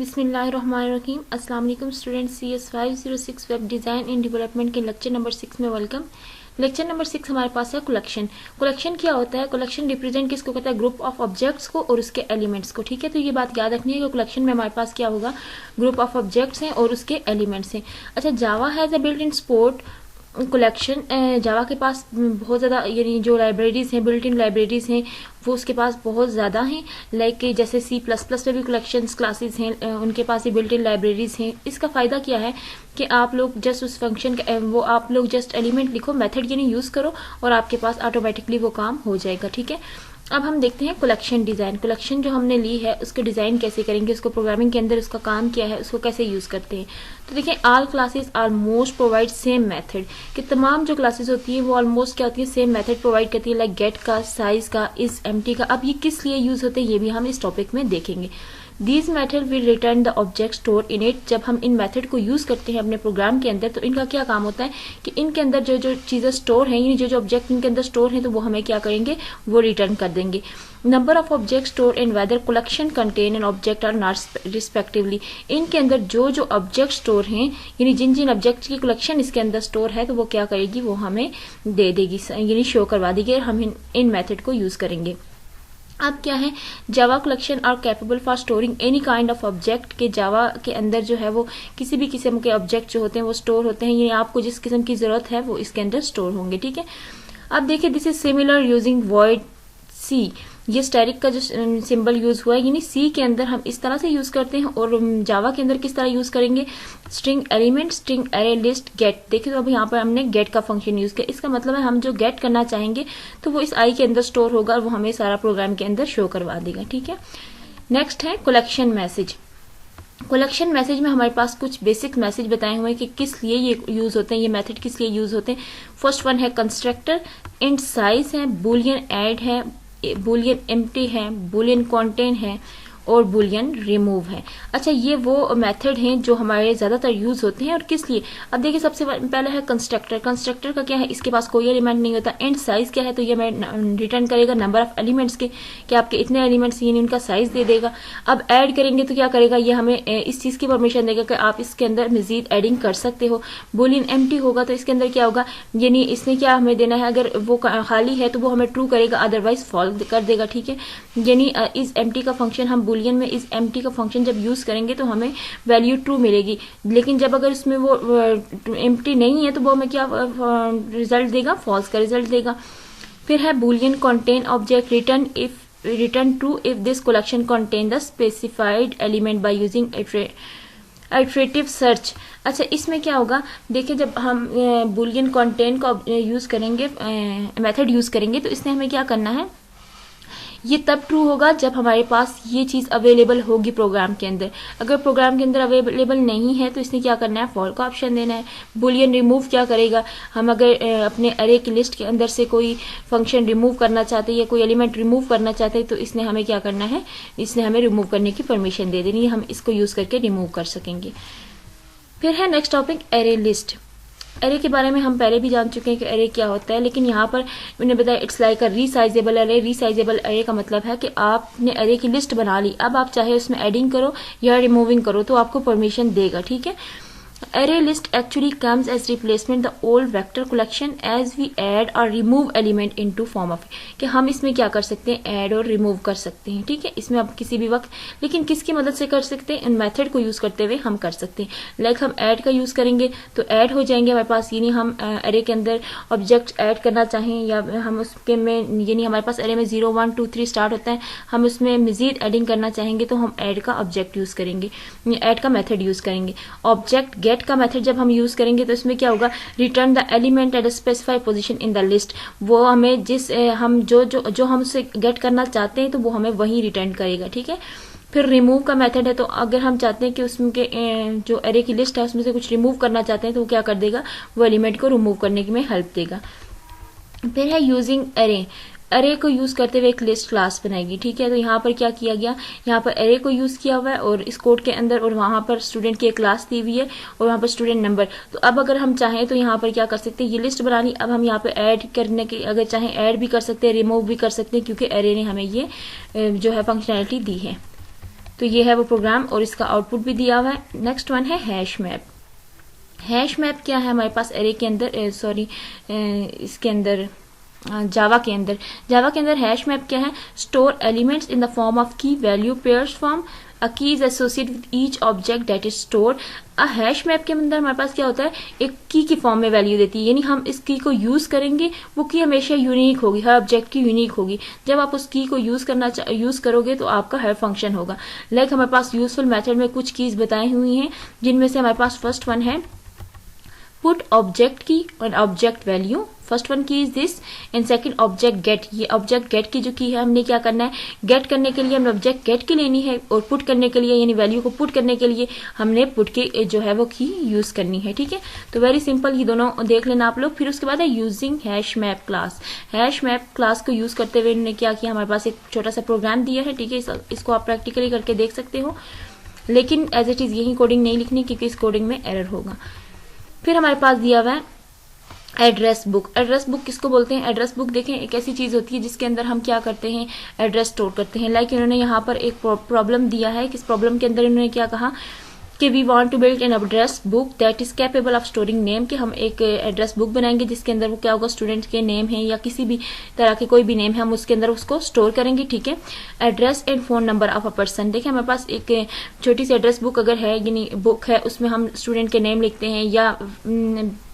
बिस्मिल्लाहिर्रहमानिर्रहीम। अस्सलाम वालेकुम students. CS 506 web design in development के लेक्चर नंबर 6 में वेलकम। लेक्चर नंबर 6 हमारे पास है कलेक्शन। कलेक्शन क्या होता है? कलेक्शन रिप्रेजेंट किसको करता है? ग्रुप ऑफ ऑब्जेक्ट्स को और उसके एलिमेंट्स को। ठीक है, तो ये बात याद रखनी है कि कलेक्शन में हमारे पास क्या होगा? ग्रुप ऑफ ऑब्जेक्ट्स हैं और उसके एलिमेंट्स हैं। अच्छा, Java has a built in support collection. Java के पास बहुत ज़्यादा यानी जो लाइब्रेरीज़ हैं, बिल्ट इन लाइब्रेरीज़ हैं, वो उसके पास बहुत ज़्यादा हैं। लाइक जैसे C++ में भी कलेक्शंस क्लासेस हैं, उनके पास ही बिल्ट इन लाइब्रेरीज़ हैं। इसका फ़ायदा क्या है कि आप लोग जस्ट उस फंक्शन का वो आप लोग जस्ट एलिमेंट लिखो, मेथड यानी यूज़ करो और आपके पास ऑटोमेटिकली वो काम हो जाएगा। ठीक है, अब हम देखते हैं कलेक्शन डिज़ाइन। कलेक्शन जो हमने ली है उसको डिज़ाइन कैसे करेंगे, उसको प्रोग्रामिंग के अंदर उसका काम क्या है, उसको कैसे यूज़ करते हैं। तो देखिए, all classes almost provide same method, कि तमाम जो क्लासेस होती है वो ऑलमोस्ट क्या होती है? सेम मेथड प्रोवाइड करती है, लाइक गेट का, साइज का, इज एम्प्टी का। अब ये किस लिए यूज़ होते हैं ये भी हम इस टॉपिक में देखेंगे। These method will return the object store in it. जब हम इन मेथड को यूज़ करते हैं अपने प्रोग्राम के अंदर, तो इनका क्या काम होता है कि इनके अंदर जो जो चीज़ें स्टोर हैं, यानी जो जो ऑब्जेक्ट इनके अंदर स्टोर हैं, तो वो हमें क्या करेंगे? वो रिटर्न कर देंगे। Number of object store in whether collection contain an object और नॉट रिस्पेक्टिवली। इनके अंदर जो जो ऑब्जेक्ट स्टोर हैं, यानी जिन जिन ऑब्जेक्ट की कलेक्शन इसके अंदर स्टोर है, तो वो क्या करेगी? वो हमें दे देगी, यानी शो करवा देगी। हम इन मेथड को यूज़ करेंगे। अब क्या है? Java collection are capable for storing any kind of object. के जावा के अंदर जो है वो किसी भी किस्म के ऑब्जेक्ट जो होते हैं वो स्टोर होते हैं, यानी आपको जिस किस्म की जरूरत है वो इसके अंदर स्टोर होंगे। ठीक है, अब देखिए, this is similar using void C. ये स्टैटिक का जो सिंबल यूज हुआ है, यानी सी के अंदर हम इस तरह से यूज करते हैं और जावा के अंदर किस तरह यूज करेंगे? String element, string array, list, get. देखिए, तो अब यहाँ पर हमने गेट का फंक्शन यूज किया। इसका मतलब है हम जो गेट करना चाहेंगे तो वो इस आई के अंदर स्टोर होगा और वो हमें सारा प्रोग्राम के अंदर शो करवा देगा। ठीक है, नेक्स्ट है कलेक्शन मैसेज। कलेक्शन मैसेज में हमारे पास कुछ बेसिक मैसेज बताए हुए हैं कि किस लिए ये यूज होते हैं, ये मेथड किस लिए यूज होते हैं। फर्स्ट वन है कंस्ट्रक्टर, इंट साइज है, बुलियन ऐड है, बुलियन एम्प्टी है, बुलियन कंटेन है और बुलियन रिमूव है। अच्छा, ये वो मेथड हैं जो हमारे ज्यादातर यूज होते हैं और किस लिए। अब देखिए, सबसे पहले है कंस्ट्रक्टर। कंस्ट्रक्टर का क्या है? इसके पास कोई एलिमेंट नहीं होता। एंड साइज क्या है? तो ये हमें रिटर्न करेगा नंबर ऑफ एलिमेंट्स के, कि आपके इतने एलिमेंट्स, यानी उनका साइज दे देगा। अब ऐड करेंगे तो क्या करेगा? ये हमें इस चीज की परमिशन देगा कि आप इसके अंदर मजीद एडिंग कर सकते हो। बुलियन एम्प्टी होगा तो इसके अंदर क्या होगा? यानी इसने क्या हमें देना है? अगर वो खाली है तो वो हमें ट्रू करेगा, अदरवाइज फॉल्स कर देगा। ठीक है, यानी इस एम्प्टी का फंक्शन हम बुलियन में इस एम्प्टी का फंक्शन जब यूज करेंगे तो हमें वैल्यू ट्रू मिलेगी। लेकिन जब अगर इसमें वो एम्प्टी नहीं है तो वो हमें क्या रिजल्ट देगा? फॉल्स का रिजल्ट देगा। फिर है Boolean contain object return if return true if this collection contain the specified element by using iterative search. अच्छा, इसमें क्या होगा? देखिए, जब हम बुलियन कंटेन को यूज करेंगे, मेथड यूज करेंगे, तो इसने हमें क्या करना है? ये तब ट्रू होगा जब हमारे पास ये चीज अवेलेबल होगी प्रोग्राम के अंदर। अगर प्रोग्राम के अंदर अवेलेबल नहीं है तो इसने क्या करना है? फॉल्स का ऑप्शन देना है। बुलियन रिमूव क्या करेगा? हम अगर अपने अरे की लिस्ट के अंदर से कोई फंक्शन रिमूव करना चाहते हैं या कोई एलिमेंट रिमूव करना चाहते हैं तो इसने हमें क्या करना है? इसने हमें रिमूव करने की परमिशन दे देनी है, हम इसको यूज करके रिमूव कर सकेंगे। फिर है next topic array list. Array के बारे में हम पहले भी जान चुके हैं कि एरे क्या होता है, लेकिन यहाँ पर मैंने बताया it's like a resizable array. Resizable array का मतलब है कि आपने एरे की लिस्ट बना ली, अब आप चाहे उसमें एडिंग करो या रिमूविंग करो तो आपको परमिशन देगा। ठीक है, array list actually comes as replacement the old vector collection as we add or remove element into form of कि हम इसमें क्या कर सकते हैं? ऐड और रिमूव कर सकते हैं। ठीक है, इसमें आप किसी भी वक्त, लेकिन किसकी मदद से कर सकते हैं? इन मेथड को यूज करते हुए हम कर सकते हैं। लाइक हम ऐड का यूज करेंगे तो ऐड हो जाएंगे हमारे पास, यानी हम अरे के अंदर ऑब्जेक्ट ऐड करना चाहें या हम उसके में, यानी हमारे पास अरे में 0 1 2 3 स्टार्ट होता है, हम उसमें मजीद एडिंग करना चाहेंगे तो हम ऐड का ऑब्जेक्ट यूज करेंगे, ऐड का मेथड यूज करेंगे। ऑब्जेक्ट गेट का मेथड जब हम यूज करेंगे तो इसमें क्या होगा? Return the element at a specified position in the list. वो हमें जिस हम जो हम उससे गेट करना चाहते हैं तो वो हमें वही रिटर्न करेगा। ठीक है, फिर रिमूव का मेथड है, तो अगर हम चाहते हैं कि उसमें के जो अरे की लिस्ट है उसमें से कुछ रिमूव करना चाहते हैं तो वो क्या कर देगा? वो एलिमेंट को रिमूव करने में हेल्प देगा। फिर है यूजिंग अरे। अरे को यूज करते हुए एक लिस्ट क्लास बनाएगी। ठीक है, तो यहाँ पर क्या किया गया? यहाँ पर अरे को यूज किया हुआ है और इस कोड के अंदर, और वहां पर स्टूडेंट की एक क्लास दी हुई है और वहां पर स्टूडेंट नंबर। तो अब अगर हम चाहें तो यहाँ पर क्या कर सकते हैं? ये लिस्ट बना ली। अब हम यहाँ पे ऐड करने के, अगर चाहें ऐड भी कर सकते हैं, रिमूव भी कर सकते हैं, क्योंकि अरे ने हमें ये जो है फंक्शनैलिटी दी है। तो ये है वो प्रोग्राम और इसका आउटपुट भी दिया हुआ है। नेक्स्ट वन है हैश मैप। हैश मैप क्या है हमारे पास एरे के अंदर, इसके अंदर जावा के अंदर हैश मैप क्या है, store elements in the form of की वैल्यू पेयर्स फॉर्म, अ की is associated with each object that is stored. A hash map के अंदर हमारे पास क्या होता है, एक की फॉर्म में वैल्यू देती है, यानी हम इस की को यूज करेंगे, वो की हमेशा यूनिक होगी, हर ऑब्जेक्ट की यूनिक होगी। जब आप उस की को यूज करोगे तो आपका हर फंक्शन होगा। लाइक हमारे पास यूजफुल मेथड में कुछ कीज बताई हुई हैं, जिनमें से हमारे पास फर्स्ट वन है पुट ऑब्जेक्ट की और object value. First one key is this and second object get. ये ऑब्जेक्ट गेट की जो की है, हमने क्या करना है, गेट करने के लिए हमने ऑब्जेक्ट गेट की लेनी है और पुट करने के लिए यानी वैल्यू को पुट करने के लिए हमने पुट के जो है वो की यूज करनी है। ठीक है, तो वेरी सिंपल, ये दोनों देख लेना आप लोग। फिर उसके बाद है using hash map class. Hash map class को यूज करते हुए इन्होंने क्या किया, हमारे पास एक छोटा सा प्रोग्राम दिया है। ठीक है, इसको आप प्रैक्टिकली करके देख सकते हो, लेकिन एज इट इज यही कोडिंग नहीं लिखनी क्योंकि इस कोडिंग में एरर होगा। फिर हमारे पास दिया हुआ है एड्रेस बुक। एड्रेस बुक किसको बोलते हैं, एड्रेस बुक देखें एक ऐसी चीज होती है जिसके अंदर हम क्या करते हैं, एड्रेस स्टोर करते हैं। लाइक इन्होंने यहाँ पर एक प्रॉब्लम दिया है, किस प्रॉब्लम के अंदर इन्होंने क्या कहा कि we want to build an address book that is capable of storing name, कि हम एक एड्रेस बुक बनाएंगे जिसके अंदर वो क्या होगा, स्टूडेंट के नेम है या किसी भी तरह के कोई भी नेम है, हम उसके अंदर उसको स्टोर करेंगे। ठीक है, address and phone number of a person. देखिए हमारे पास एक छोटी सी एड्रेस बुक अगर है, यानी बुक है, उसमें हम स्टूडेंट के नेम लिखते हैं या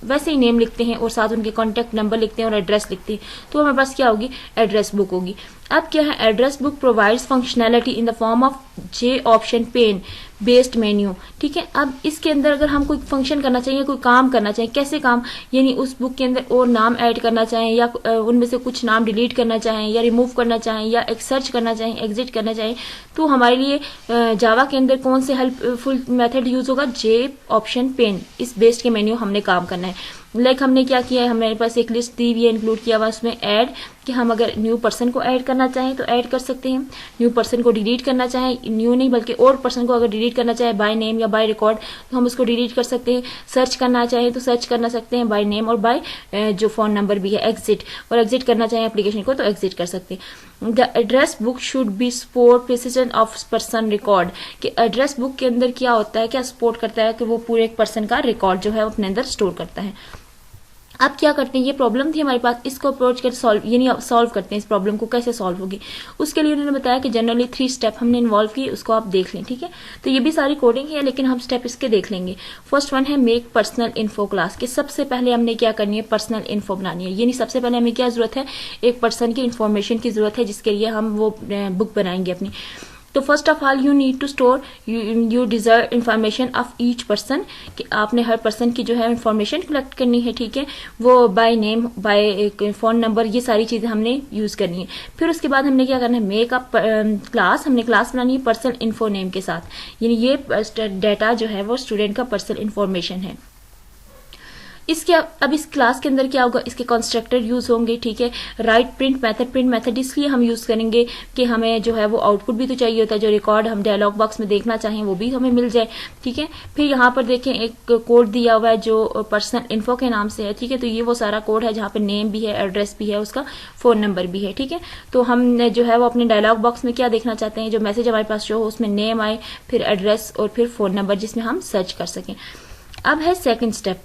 वैसे ही नेम लिखते हैं और साथ उनके कॉन्टेक्ट नंबर लिखते हैं और एड्रेस लिखते हैं, तो हमारे पास क्या होगी, एड्रेस बुक होगी। अब क्या है, address book provides functionality in the form of J option pen based menu. ठीक है, अब इसके अंदर अगर हम कोई फंक्शन करना चाहिए, कोई काम करना चाहिए, कैसे काम, यानी उस बुक के अंदर और नाम ऐड करना चाहें या उनमें से कुछ नाम डिलीट करना चाहें या रिमूव करना चाहें या एक सर्च करना चाहें, एग्जिट करना चाहें, तो हमारे लिए जावा के अंदर कौन से हेल्पफुल मेथड यूज होगा, जे ऑप्शन पेन। इस बेस्ड के मेन्यू हमने काम करना है। लाइक हमने क्या किया है, हमारे पास एक लिस्ट दी हुई है, इंक्लूड किया हुआ उसमें ऐड, कि हम अगर न्यू पर्सन को ऐड करना चाहें तो ऐड कर सकते हैं, न्यू पर्सन को डिलीट करना चाहें, न्यू नहीं बल्कि और पर्सन को अगर डिलीट करना चाहें बाय नेम या बाय रिकॉर्ड तो हम उसको डिलीट कर सकते हैं, सर्च करना चाहें तो सर्च करना सकते हैं बाय नेम और बाय जो फोन नंबर भी है, एग्जिट, और एग्जिट करना चाहें एप्लीकेशन को तो एग्जिट कर सकते हैं। The address book should be support precision of person record, कि एड्रेस बुक के अंदर क्या होता है, क्या सपोर्ट करता है कि वो पूरे एक पर्सन का रिकॉर्ड जो है वो अपने अंदर स्टोर करता है। अब क्या करते हैं, ये प्रॉब्लम थी हमारे पास, इसको अप्रोच कर सॉल्व करते हैं, इस प्रॉब्लम को कैसे सॉल्व होगी। उसके लिए उन्होंने बताया कि जनरली 3 स्टेप हमने इन्वॉल्व किए, उसको आप देख लें। ठीक है, तो ये भी सारी कोडिंग है लेकिन हम स्टेप इसके देख लेंगे। फर्स्ट वन है मेक पर्सनल इन्फो क्लास, कि सबसे पहले हमने क्या करनी है, पर्सनल इन्फो बनानी है, यानी सबसे पहले हमें क्या जरूरत है, एक पर्सन की इन्फॉर्मेशन की जरूरत है जिसके लिए हम वो बुक बनाएंगे अपनी। तो first of all you need to store you deserve information of each person, कि आपने हर पर्सन की जो है इंफॉर्मेशन कलेक्ट करनी है। ठीक है, वो by name, by phone number, ये सारी चीजें हमने यूज करनी है। फिर उसके बाद हमने क्या करना है, मेक अप क्लास, हमने क्लास बनानी है पर्सनल इन्फो नेम के साथ, यानी ये डाटा जो है वो स्टूडेंट का पर्सनल इन्फॉर्मेशन है। इसके अब इस क्लास के अंदर क्या होगा, इसके कंस्ट्रक्टर यूज होंगे। ठीक है, राइट प्रिंट मेथड इसलिए हम यूज करेंगे कि हमें जो है वो आउटपुट भी तो चाहिए होता है, जो रिकॉर्ड हम डायलॉग बॉक्स में देखना चाहें वो भी हमें मिल जाए। ठीक है, फिर यहाँ पर देखें एक कोड दिया हुआ है जो पर्सनल इन्फो के नाम से है। ठीक है, तो ये वो सारा कोड है जहाँ पे नेम भी है, एड्रेस भी है, उसका फोन नंबर भी है। ठीक है, तो हम जो है वो अपने डायलॉग बॉक्स में क्या देखना चाहते हैं, जो मैसेज हमारे पास शो हो उसमें नेम आए, फिर एड्रेस और फिर फोन नंबर जिसमें हम सर्च कर सकें। अब है second step,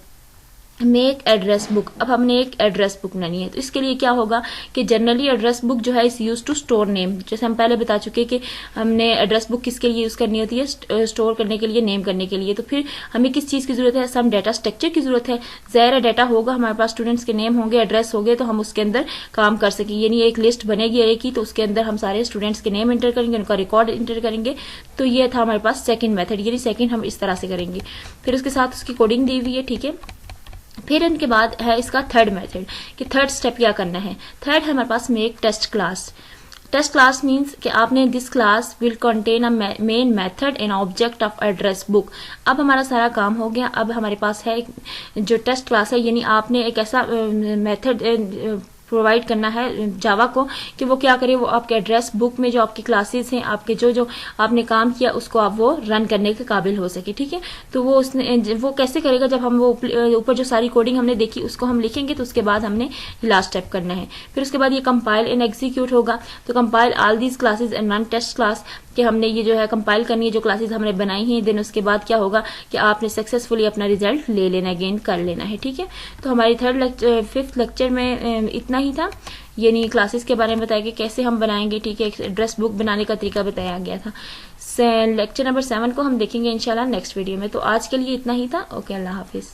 make address book. अब हमने एक एड्रेस बुक बनानी है, तो इसके लिए क्या होगा कि जनरली एड्रेस बुक जो है इस यूज टू स्टोर नेम, जैसे हम पहले बता चुके कि हमने एड्रेस बुक किसके लिए यूज करनी होती है, स्टोर करने के लिए, नेम करने के लिए। तो फिर हमें किस चीज की जरूरत है, सम डाटा स्ट्रक्चर की जरूरत है। ज़ाहिर डाटा होगा हमारे पास, स्टूडेंट्स के नेम होंगे, एड्रेस होंगे, तो हम उसके अंदर काम कर सकें, यानी एक लिस्ट बनेगी एक ही, तो उसके अंदर हम सारे स्टूडेंट्स के नेम इंटर करेंगे, उनका रिकॉर्ड इंटर करेंगे। तो ये था हमारे पास सेकेंड मेथड, यानी सेकेंड हम इस तरह से करेंगे। फिर उसके साथ उसकी कोडिंग दी हुई है। ठीक है, फिर इनके बाद है इसका थर्ड मेथड, कि थर्ड स्टेप क्या करना है। थर्ड है हमारे पास make test class. Test class means कि आपने this class will contain a main method and object of address book. अब हमारा सारा काम हो गया। अब हमारे पास है जो टेस्ट क्लास है, यानी आपने एक ऐसा मेथड प्रोवाइड करना है जावा को कि वो क्या करे, वो आपके एड्रेस बुक में जो आपकी क्लासेस हैं, आपके जो जो आपने काम किया उसको आप वो रन करने के काबिल हो सके। ठीक है, तो वो कैसे करेगा, जब हम वो ऊपर जो सारी कोडिंग हमने देखी उसको हम लिखेंगे, तो उसके बाद हमने लास्ट स्टेप करना है। फिर उसके बाद ये कंपाइल एंड एग्जीक्यूट होगा, तो compile all these classes and run test class. कि हमने ये जो है कंपाइल करनी है, जो क्लासेस हमने बनाई हैं, देन उसके बाद क्या होगा कि आपने सक्सेसफुली अपना रिजल्ट ले लेना, गेन कर लेना है। ठीक है, तो हमारी फिफ्थ लेक्चर में इतना ही था, यानी क्लासेस के बारे में बताया कि कैसे हम बनाएंगे। ठीक है, एक एड्रेस बुक बनाने का तरीका बताया गया था। लेक्चर नंबर 7 को हम देखेंगे इंशाल्लाह नेक्स्ट वीडियो में। तो आज के लिए इतना ही था। ओके, अल्लाह हाफिज।